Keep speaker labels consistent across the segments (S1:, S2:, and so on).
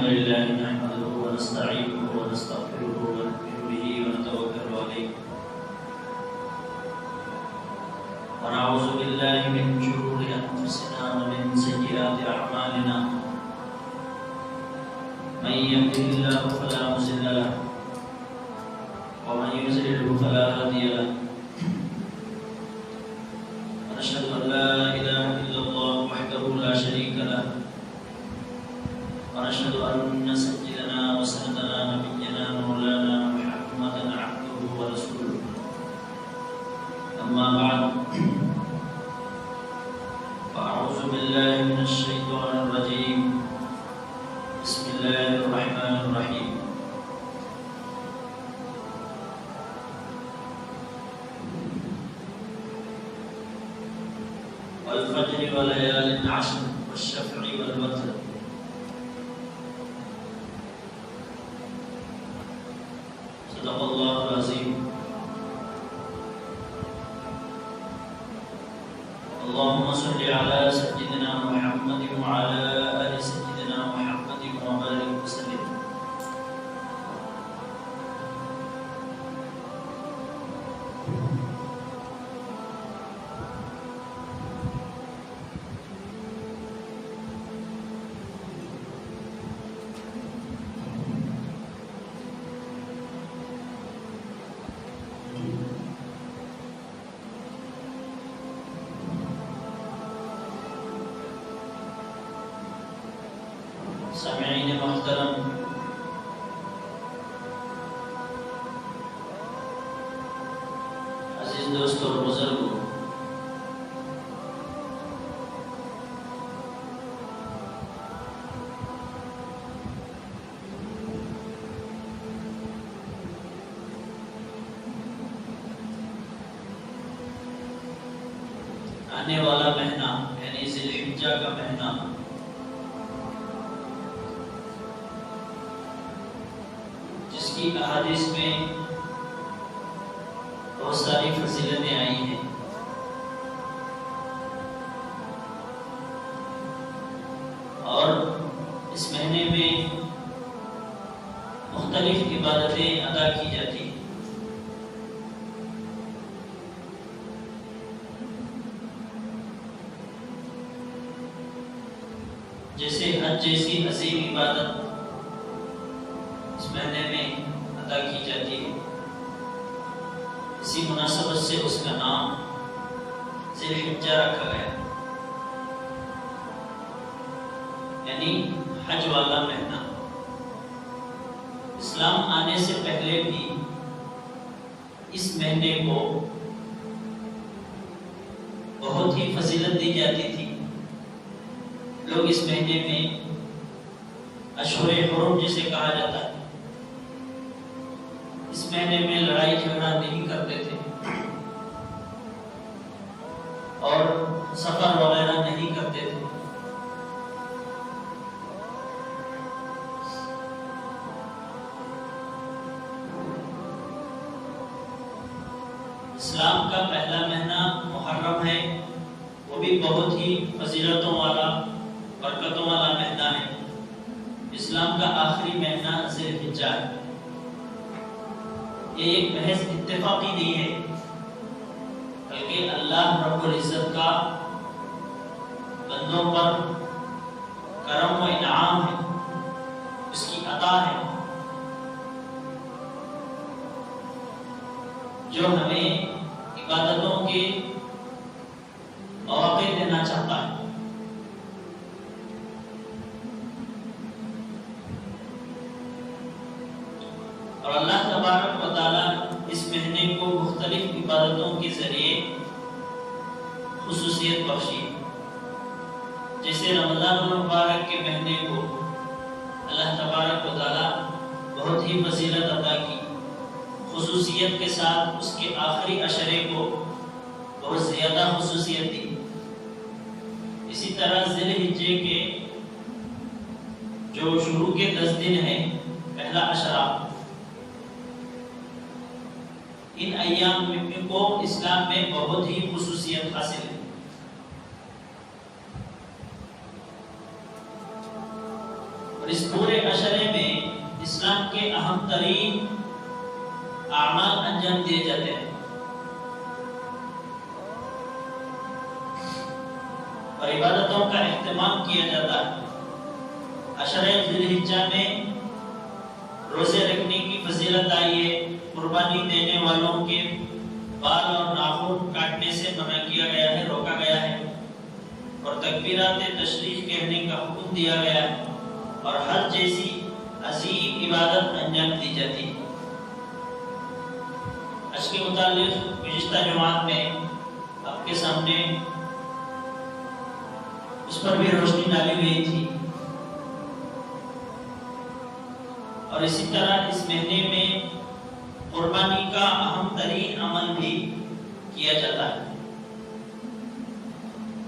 S1: لله نحمده ونستعينه ونستغفره ونؤمن به ونتوكل عليه ونعوذ بالله من شرور أنفسنا ومن سيئات أعمالنا من يهده الله فلا مضل له ومن يضلل فلا هادي له ونشهد أن لا إله إلا الله وحده لا شريك له ونشهد أن سيدنا وسندنا نبينا مولانا محمدا عبده ورسوله أما بعد فأعوذ بالله من الشيطان الرجيم بسم الله الرحمن الرحيم والفجر وليال عشر والشفع والوتر صدق الله العظيم اللهم صل على سيدنا محمد وعلى آل سيدنا محمد وبارك وسلم سامعین محترم، عزیز دوستوں اور بزرگوں، آنے والا مہینہ یعنی ذی الحجہ کا مہینہ جس کی احادیث میں بہت ساری فضیلتیں آئی ہیں، اور اس مہینے میں مختلف عبادتیں ادا کی جاتی ہیں، جیسے حج جیسی عظیم عبادت اس مہینے میں ادا کی جاتی ہے۔ اسی مناسبت سے اس کا نام ذی الحجہ رکھا گیا، یعنی حج والا مہینہ۔ اسلام آنے سے پہلے بھی اس مہینے کو بہت ہی فضیلت دی جاتی تھی۔ لوگ اس مہینے میں اشہر حرم جسے کہا جاتا ہے، اس مہینے میں لڑائی جھگڑا نہیں کرتے تھے اور سفر وغیرہ نہیں کرتے تھے۔ اسلام کا پہلا مہینہ محرم ہے، وہ بھی بہت ہی فضیلتوں والا، برکتوں والا مہینہ ہے۔ اسلام کا آخری مہینہ ذی الحجہ ہے۔ یہ ایک محض اتفاقی نہیں ہے، بلکہ اللہ رب العزت کا بندوں پر کرم و انعام ہے، اس کی عطا ہے، جو ہمیں عبادتوں کے مواقع دینا چاہتا ہے۔ اور اللہ تبارک و تعالی اس مہینے کو مختلف عبادتوں کے ذریعے خصوصیت بخشی، جیسے رمضان المبارک کے مہینے کو اللہ تبارک و تعالی بہت ہی فضیلت عطا کی، خصوصیت کے ساتھ اس کے آخری عشرے کو بہت زیادہ خصوصیت دی۔ اسی طرح ذی الحجہ کے جو شروع کے 10 دن ہیں، پہلا عشرہ، ان ایام کو اسلام میں بہت ہی خصوصیت حاصل ہے۔ اور اس پورے عشرے میں اسلام کے اہم ترین اعمال انجام دیے جاتے ہیں اور عبادتوں کا اہتمام کیا جاتا ہے۔ عشرہ ذی الحجہ میں روزے رکھنے کی فضیلت آئی ہے، قربانی دینے والوں کے بال اور ناخن کاٹنے سے منع کیا گیا ہے، روکا گیا ہے، اور تکبیرات تشریف کہنے کا حکم دیا گیا ہے، اور حج جیسی عظیم عبادت انجام دی جاتی ہے۔ حج کے متعلق گزشتہ جماعت میں آپ کے سامنے اس پر بھی روشنی ڈالی گئی تھی، اور اسی طرح اس مہینے میں قربانی کا اہم ترین عمل بھی کیا جاتا ہے،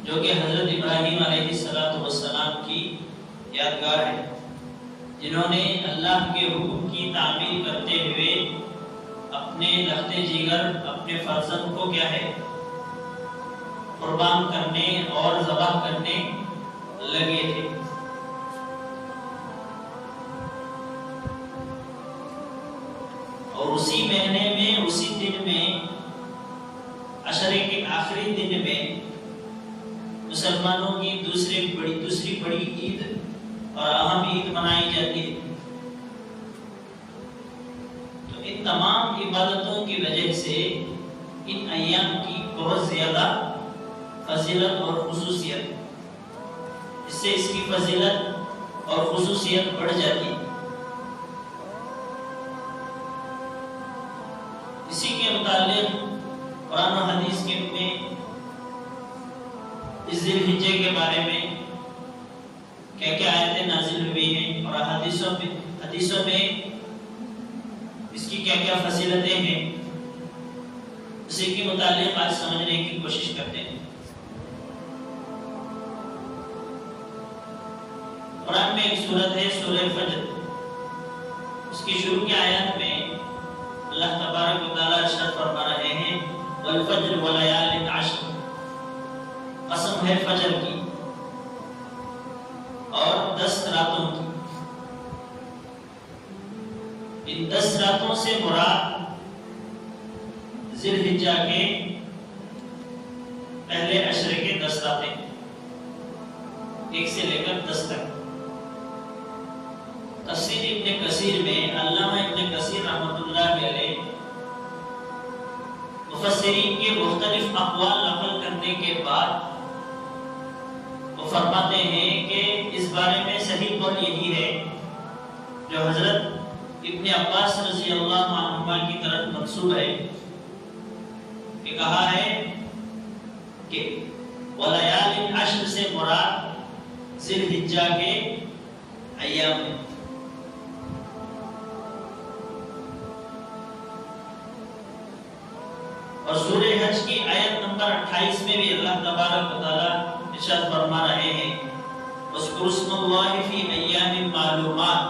S1: جو کہ حضرت ابراہیم علیہ السلام کی یادگار ہے، جنہوں نے اللہ کے حکم کی تعمیل کرتے ہوئے اپنے لخت جگر اپنے فرزند کو کیا ہے قربان کرنے اور ذبح کرنے لگے تھے۔ اور اسی مہینے میں اسی دن میں عشرے کے آخری دن میں مسلمانوں کی دوسری بڑی عید اور اہم عید منائی جاتی ہے۔ تو ان تمام عبادتوں کی وجہ سے ان ایام کی بہت زیادہ فضیلت اور خصوصیت، اس سے اس کی فضیلت اور خصوصیت بڑھ جاتی ہے۔ اسی کے متعلق قرآن و حدیث کے میں اس ذی الحجہ کے بارے میں کیا کیا آیتیں نازل ہوئی ہیں اور حدیثوں میں اس کی کیا کیا فضیلتیں ہیں، اسی کے متعلق آج سمجھنے کی کوشش کرتے ہیں۔ قرآن میں ایک سورت ہے سورہ فجر، اس کی شروع کی آیات میں اللہ تبارک و تعالیٰ ارشاد فرما رہے ہیں والفجر ولیال عشر، قسم ہے فجر کی اور 10 راتوں کی۔ ان 10 راتوں سے مراد ذی الحجہ کے پہلے عشرے کے 10 راتیں، 1 سے لے کر 10 تک۔ تفسیر ابن کثیر میں علامہ ابن کثیر رحمۃ اللہ علیہ مفسرین کے مختلف اقوال نقل کرنے کے بعد وہ فرماتے ہیں کہ اس بارے میں صحیح قول یہی ہے جو حضرت ابن عباس رضی اللہ عنہما کی طرف منسوب ہے، کہ کہا ہے کہ ولیال عشر سے مراد ذی الحجہ کے ایام ہیں۔ اور سورہ حج کی آیت نمبر 28 میں بھی اللہ تبارک و تعالیٰ ارشاد فرما رہے ہیں وَاذْكُرُوا اسْمَ اللَّهِ فِي أَيَّامٍ مَّعْلُومَاتٍ،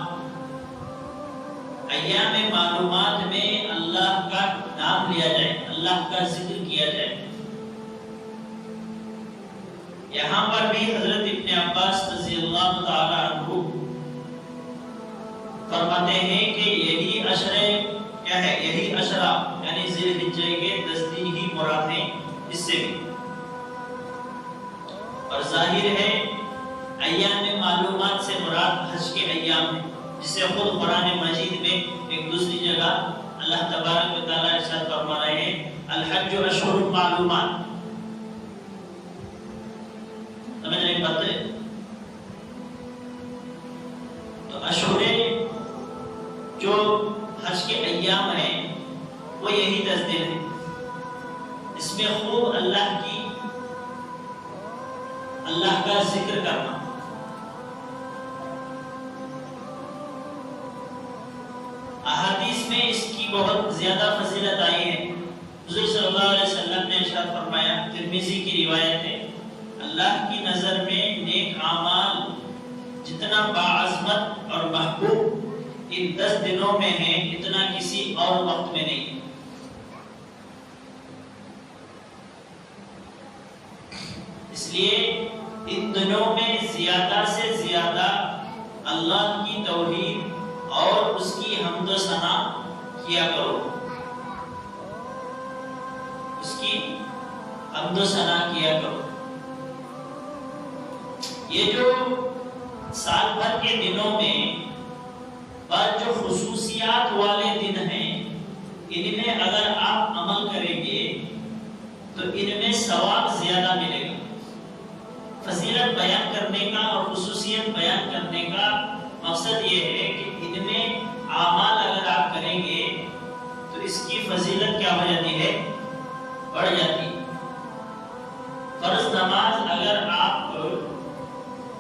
S1: ایام معلومات میں اللہ کا نام لیا جائے، اللہ کا ذکر کیا جائے۔ یہاں پر بھی حضرت ابن عباس رضی اللہ تعالی عنہ فرماتے ہیں کہ یہی عشرے کیا ہے، یہی عشرہ یعنی ذی الحجہ کے 10 دن ہی مراد ہیں اس سے بھی۔ اور ظاہر ہے ایام معلومات سے مراد حج کے ایام ہیں، جس سے خود قرآن مجید میں ایک دوسری جگہ اللہ تبارک و تعالیٰ ارشاد فرما رہے ہیں الحج اشہر معلومات۔ سمجھ رہے بات ہے؟ تو اشہر جو حج کے ایام ہیں وہ یہی 10 دن ہیں، اس میں خوب اللہ کا ذکر کرنا۔ احادیث میں اس کی بہت زیادہ فضیلت آئی ہے۔ حضور صلی اللہ علیہ وسلم نے ارشاد فرمایا، ترمذی کی روایت ہے، اللہ کی نظر میں نیک اعمال جتنا باعظمت اور محبوب ان 10 دنوں میں ہیں اتنا کسی اور وقت میں نہیں۔ اس لیے ان دنوں میں زیادہ سے زیادہ اللہ کی توحید اور اس کی حمد و ثنا کیا کرو، اس کی حمد و ثنا کیا کرو۔ یہ جو سال بھر کے دنوں میں بعض جو خصوصیات والے دن ہیں، ان میں اگر آپ عمل کریں گے تو ان میں ثواب زیادہ ملے گا۔ فضیلت بیان کرنے کا اور خصوصیت بیان کرنے کا مقصد یہ ہے کہ ان میں اعمال اگر آپ کریں گے تو اس کی فضیلت کیا ہو جاتی ہے؟ بڑھ جاتی ہے۔ فرض نماز اگر آپ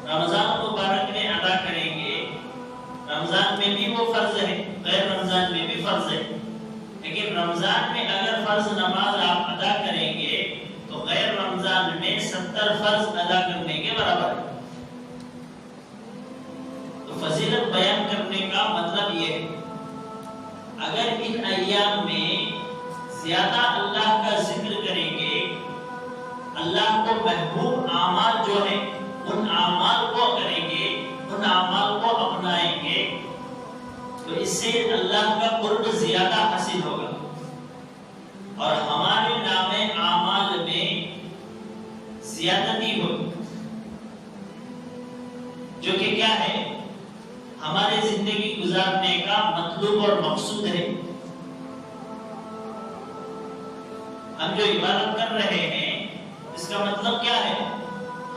S1: رمضان مبارک میں ادا کریں گے، رمضان میں بھی وہ فرض ہے، غیر رمضان میں بھی فرض ہے، لیکن رمضان میں اگر فرض نماز آپ ادا کریں گے تو غیر رمضان میں 70 فرض ادا کرنے کے برابر ہے۔ تو فضیلت بیان کرنے کا مطلب یہ ہے، اگر ان ایام میں زیادہ اللہ کا ذکر کریں گے، اللہ کو محبوب اعمال جو ہیں ان اعمال کو کریں گے، ان اعمال کو اپنائیں گے، تو اس سے اللہ کا قرب زیادہ حاصل ہوگا اور ہمارے نام اعمال میں زیادتی ہوگی، جو کہ کیا ہے؟ ہمارے زندگی گزارنے کا مطلوب اور مقصود ہے۔ ہم جو عبادت کر رہے ہیں اس کا مطلب کیا ہے؟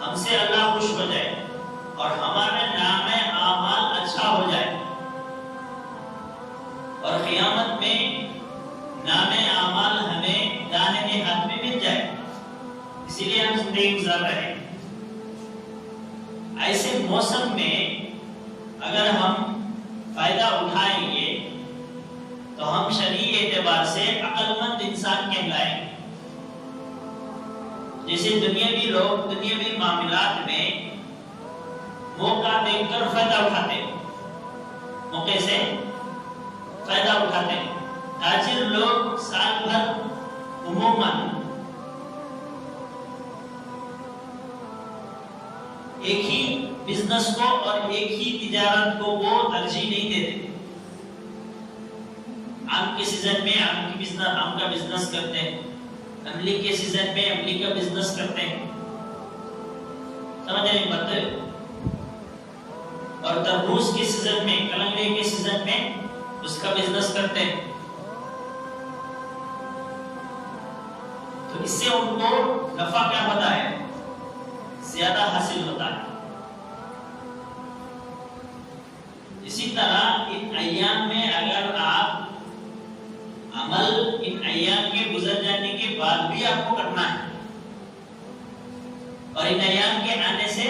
S1: ہم سے اللہ خوش ہو جائے اور ہمارا نام اعمال اچھا ہو جائے اور قیامت میں نام اعمال ہمیں داہنے ہاتھ میں مل جائے، اسی لیے ہم زندگی گزار رہے ہیں۔ ایسے موسم میں اگر ہم فائدہ اٹھائیں گے تو ہم شرعی اعتبار سے عقل مند انسان کہلائیں گے۔ جیسے دنیاوی لوگ دنیاوی معاملات میں موقع دیکھ کر فائدہ اٹھاتے ہیں، موقع سے فائدہ اٹھاتے ہیں۔ تاجر لوگ سال بھر عموماً ایک ہی بزنس کو اور ایک ہی تجارت کو وہ ترجیح نہیں دیتے۔ آم کے سیزن میں آم کا بزنس کرتے ہیں، املی کے سیزن میں املی کا بزنس کرتے ہیں، سمجھ رہے ہیں بات؟ اور تربوز کے سیزن میں، کلنگڑے کے سیزن میں اس کا بزنس کرتے ہیں۔ تو اس سے ان کو نفع کیا ہوتا ہے؟ زیادہ حاصل ہوتا ہے۔ اسی طرح ان ایام میں اگر آپ عمل ان ایام کے گزر جانے کے بعد بھی آپ کو کرنا ہے اور ان ایام کے آنے سے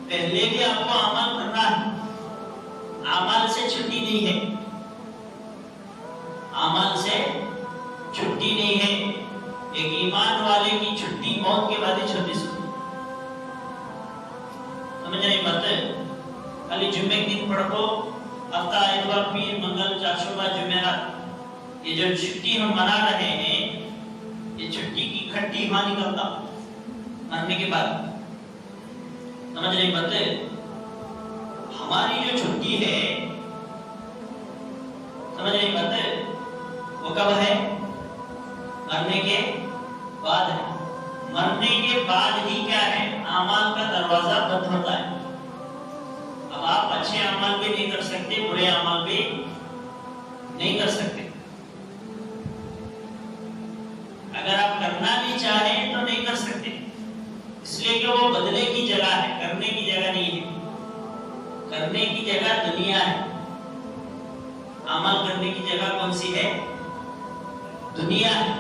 S1: پہلے بھی آپ کو عمل کرنا ہے، عمل سے چھٹی نہیں ہے، عمل سے چھٹی نہیں ہے۔ ایک ایمان والے کی چھٹی موت کے بعد ہی چھٹی سکتی، سمجھ رہے بات ہے؟ خالی جمعے کے دن پڑھو، ہفتہ اتوار پیر منگل چاشوبہ جمعرات، یہ جو چھٹی ہم منا رہے ہیں یہ چھٹی کی کھٹی ماں نکلتا مرنے کے بعد، سمجھ رہے بات ہے؟ ہماری جو چھٹی ہے، سمجھ رہے بات ہے، وہ کب ہے؟ مرنے کے بعد ہے۔ مرنے کے بعد ہی کیا ہے؟ اعمال کا دروازہ بند ہوتا ہے۔ اب آپ اچھے اعمال بھی نہیں کر سکتے، برے اعمال بھی نہیں کر سکتے۔ اگر آپ کرنا بھی چاہیں تو نہیں کر سکتے، اس لیے کہ وہ بدلے کی جگہ ہے، کرنے کی جگہ نہیں ہے۔ کرنے کی جگہ دنیا ہے، عمل کرنے کی جگہ کون سی ہے؟ دنیا ہے۔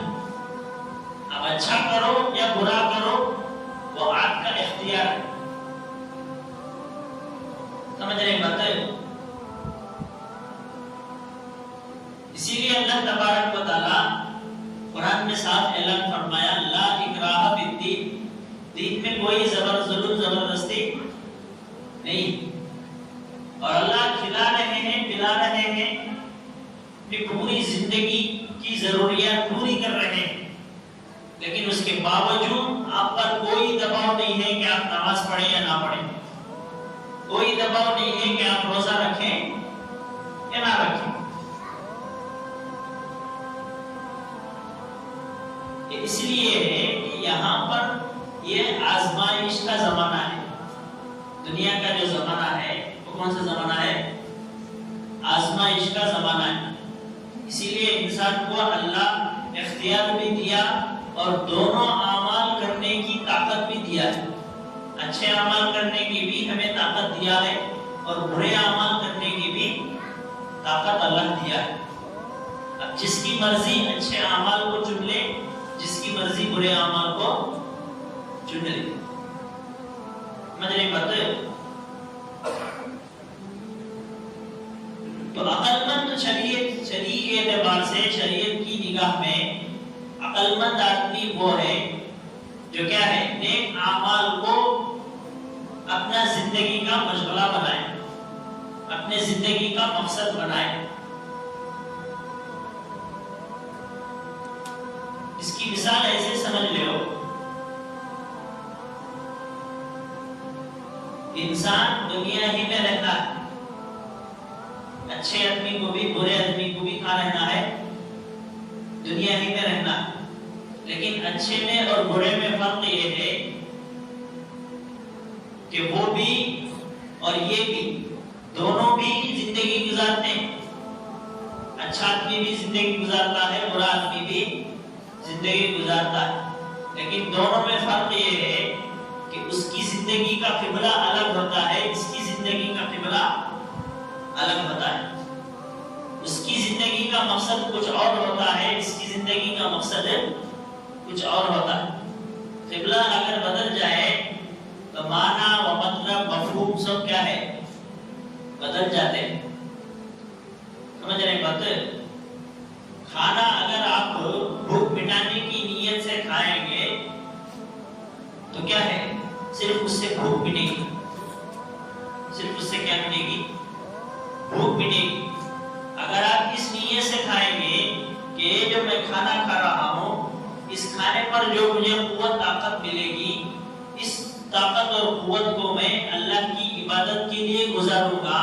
S1: اب اچھا کرو یا برا کرو وہ آپ کا اختیار ہے، سمجھ رہے بات ہے؟ اسی لیے اللہ تبارک و تعالی قرآن میں صاف اعلان فرمایا، لا اکراہ فی الدین، دین میں کوئی ظلم زبردستی نہیں۔ اور اللہ کھلا رہے ہیں، پلا رہے ہیں، کہ پوری زندگی کی ضروریات پوری کر رہے ہیں، لیکن اس کے باوجود آپ پر کوئی دباؤ نہیں ہے کہ آپ نماز پڑھیں یا نہ پڑھیں، کوئی دباؤ نہیں ہے کہ آپ روزہ رکھیں یا نہ رکھیں. اس لیے ہے کہ یہاں پر یہ آزمائش کا زمانہ ہے. دنیا کا جو زمانہ ہے وہ کون سا زمانہ ہے؟ آزمائش کا زمانہ ہے. اسی لیے انسان کو اللہ اختیار بھی دیا اور دونوں اعمال کرنے کی طاقت بھی دیا ہے. اچھے اعمال کرنے کی بھی ہمیں طاقت دیا ہے اور برے اعمال کرنے کی بھی طاقت اللہ دیا ہے. اب جس کی مرضی اچھے اعمال کو چن لے، جس کی مرضی برے اعمال کو چن لے. سمجھ رہے بات؟ تو عقل مند شرعی اعتبار سے، شریعت کی نگاہ میں عقل مند آدمی وہ ہے جو کیا ہے، نیک اعمال کو اپنا زندگی کا مشغلہ بنائے، اپنے زندگی کا مقصد بنائے. اس کی مثال ایسے سمجھ لو، انسان دنیا ہی میں رہتا ہے. اچھے آدمی کو بھی برے آدمی کو بھی کہاں رہنا ہے؟ دنیا ہی میں رہنا ہے. لیکن اچھے میں اور برے میں فرق یہ ہے کہ وہ بھی اور یہ بھی دونوں بھی زندگی گزارتے ہیں. اچھا آدمی بھی زندگی گزارتا ہے، برا آدمی بھی زندگی گزارتا ہے. لیکن دونوں میں فرق یہ ہے کہ اس کی زندگی کا قبلہ الگ ہوتا ہے، اس کی زندگی کا قبلہ الگ ہوتا ہے. اس کی زندگی کا مقصد کچھ اور ہوتا ہے، اس کی زندگی کا مقصد کچھ اور ہوتا ہے. قبلہ اگر بدل جائے تو معنی و مطلب مفہوم سب کیا ہے؟ بدل جاتے ہیں. سمجھ رہے ہیں بات؟ کھانا اگر آپ بھوک مٹانے کی نیت سے کھائیں گے تو کیا ہے؟ صرف اس سے بھوک مٹے گی. صرف اس سے کیا مٹے گی؟ بھوک مٹے گی. اگر آپ اس نیت سے کھائیں گے کہ یہ جو میں کھانا کھا رہا ہوں، اس کھانے پر جو مجھے قوت طاقت ملے گی، اس طاقت اور قوت کو میں اللہ کی عبادت کے لیے گزاروں گا،